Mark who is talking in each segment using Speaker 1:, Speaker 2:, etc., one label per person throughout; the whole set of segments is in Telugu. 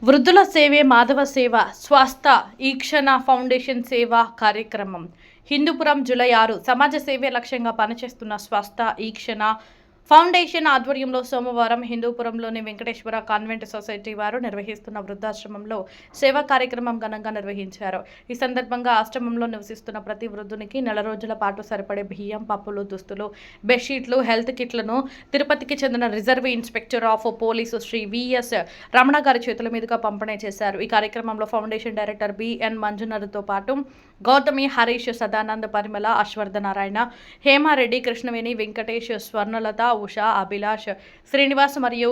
Speaker 1: వృద్ధుల సేవే మాధవ సేవ స్వస్థ ఈక్షణ ఫౌండేషన్ సేవా కార్యక్రమం హిందూపురం జూలై 6 సమాజ సేవే లక్ష్యంగా పనిచేస్తున్న స్వస్థ ఈక్షణ ఫౌండేషన్ ఆధ్వర్యంలో సోమవారం హిందూపురంలోని వెంకటేశ్వర కాన్వెంట్ సొసైటీ వారు నిర్వహిస్తున్న వృద్ధాశ్రమంలో సేవా కార్యక్రమం ఘనంగా నిర్వహించారు. ఈ సందర్భంగా ఆశ్రమంలో నివసిస్తున్న ప్రతి వృద్ధునికి నెల రోజుల పాటు సరిపడే బియ్యం, పప్పులు, దుస్తులు, బెడ్షీట్లు, హెల్త్ కిట్లను తిరుపతికి చెందిన reserve inspector of police Shri V S Ramana గారి చేతుల మీదుగా పంపిణీ చేశారు. ఈ కార్యక్రమంలో ఫౌండేషన్ డైరెక్టర్ బిఎన్ మంజునాథ్తో పాటు గౌతమి, హరీష్, సదానంద్, పరిమళ, అశ్వర్ధ నారాయణ, హేమారెడ్డి, కృష్ణవేణి, వెంకటేష్, స్వర్ణలత, ఉషా, అభిలాష్, శ్రీనివాస్ మరియు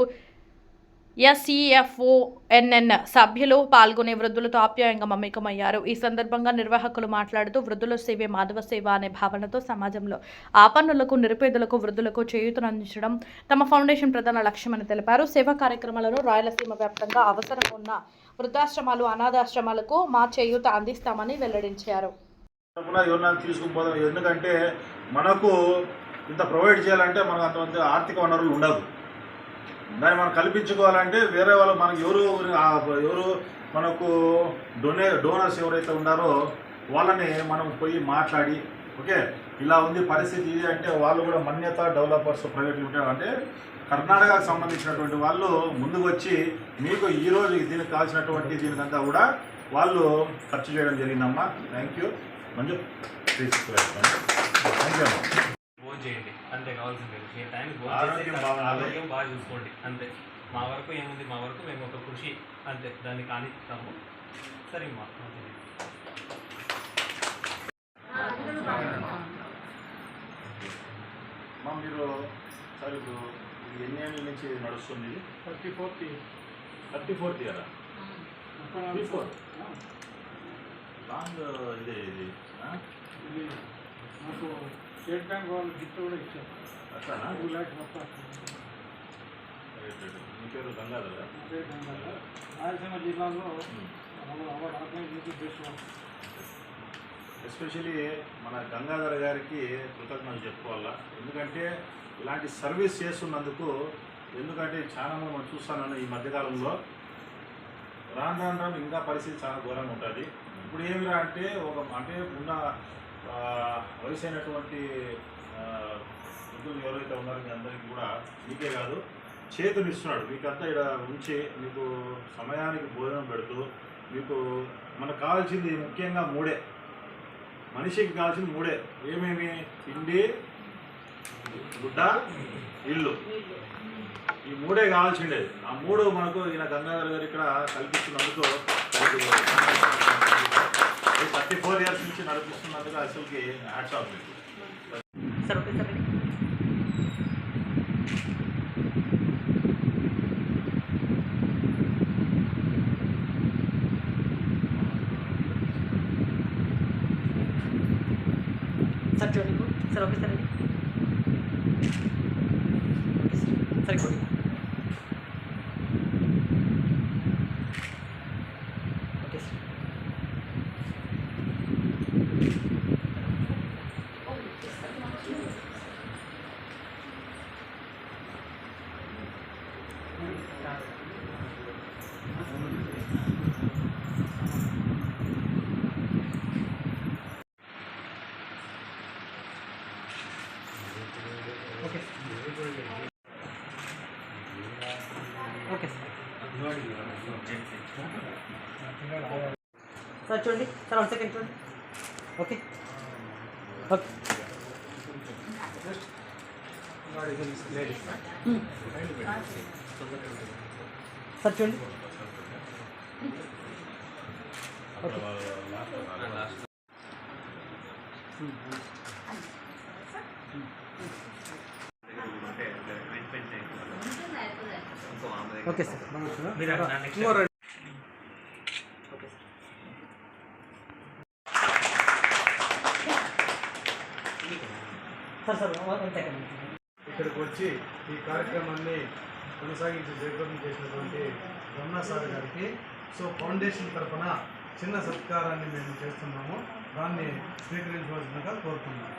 Speaker 1: ఎస్ఈఎఫ్ఓఎన్ఎన్ సభ్యులు పాల్గొనే వృద్ధులతో ఆప్యాయంగా మమేకమయ్యారు. ఈ సందర్భంగా నిర్వాహకులు మాట్లాడుతూ వృద్ధుల సేవే మాధవ సేవ అనే భావనతో సమాజంలో ఆపన్నులకు, నిరుపేదలకు, వృద్ధులకు చేయూతను అందించడం తమ ఫౌండేషన్ ప్రధాన లక్ష్యమని తెలిపారు. సేవా కార్యక్రమాలను రాయలసీమ వ్యాప్తంగా అవసరం ఉన్న వృద్ధాశ్రమాలు, అనాథాశ్రమాలకు మా చేయూత అందిస్తామని వెల్లడించారు.
Speaker 2: ఎందుకంటే మనకు ఇంత ప్రొవైడ్ చేయాలంటే మనకు అంతమంది ఆర్థిక వనరులు ఉండదు. దాన్ని మనం కల్పించుకోవాలంటే వేరే వాళ్ళు మనకు ఎవరు మనకు డోనర్స్ ఎవరైతే ఉన్నారో వాళ్ళని మనం పోయి మాట్లాడి, ఓకే ఇలా ఉంది పరిస్థితి ఇది అంటే వాళ్ళు కూడా మన్యత డెవలపర్స్ ప్రైవేట్ లిమిటెడ్ అంటే కర్ణాటకకు సంబంధించినటువంటి వాళ్ళు ముందుకు వచ్చి మీకు ఈరోజు దీనికి కావాల్సినటువంటి దీనికంతా కూడా వాళ్ళు ఖర్చు చేయడం జరిగిందమ్మా. Thank you Manju. Thank you అమ్మా.
Speaker 3: చేయండి అంతే కావాల్సింది. మీ టైంకి ఆరోగ్యం బాగా చూసుకోండి అంతే. మా వరకు ఏముంది, మా వరకు మేము ఒక కృషి అంతే, దాన్ని కానిస్తాము. సరే మా
Speaker 2: మీరు సార్ ఇప్పుడు ఇది ఎన్ని ఏళ్ళ నుంచి నడుస్తుంది? 34th ఇయరా? లాంగ్ ఇదే ఇది
Speaker 4: నాకు స్టేట్ బ్యాంక్ వాళ్ళు గిఫ్ట్ కూడా ఇచ్చారు.
Speaker 2: అట్లానా?
Speaker 4: 2 lakhs మొత్తం.
Speaker 2: మీ పేరు గంగాధర?
Speaker 4: రాయలసీమ జిల్లాలో ఆర్గనైజ్ చేస్తున్నాం.
Speaker 2: ఎస్పెషలీ మన గంగాధర గారికి కృతజ్ఞతలు చెప్పుకోవాలా. ఎందుకంటే ఇలాంటి సర్వీస్ చేస్తున్నందుకు. ఎందుకంటే చాలా మనం చూస్తాను ఈ మధ్యకాలంలో రాను ఇంకా పరిస్థితి చాలా ఘోరంగా ఉంటుంది. ఇప్పుడు ఏమిరా అంటే ఉన్న వయసు అయినటువంటి వృద్ధులు ఎవరైతే ఉన్నారో మీ అందరికీ కూడా మీకే కాదు చేతులు ఇస్తున్నాడు. మీకంతా ఇక్కడ ఉంచి మీకు సమయానికి భోజనం పెడుతూ మీకు మనకు కావాల్సింది ముఖ్యంగా 3. మనిషికి కావాల్సింది 3. ఏమేమి? తిండి, గుడ్డ, ఇల్లు. ఈ 3 కావాల్సిండేది. ఆ 3 మనకు ఈయన గంగాధర్ గారు ఇక్కడ కల్పిస్తున్నందుకు 34 years నుంచి నడిపిస్తున్నందుకు అసలుకి హ్యాట్స్ ఆఫ్ మీకు.
Speaker 1: సార్ చూడండి సార్. ఓకే సార్ అండి. సరే కొద్ది ఓకే సార్. ఓకే సార్ చూడండి సార్. 1 second చూడండి. ఓకే ఓకే సార్ చూడండి. Okay sir.
Speaker 4: ఇక్కడికి వచ్చి ఈ కార్యక్రమాన్ని కొనసాగించి జయప్రదం చేసినటువంటి రమణ సార్ గారికి ఫౌండేషన్ తరఫున చిన్న సత్కారాన్ని మేము చేస్తున్నాము. దాన్ని స్వీకరించవలసిందిగా కోరుతున్నాము.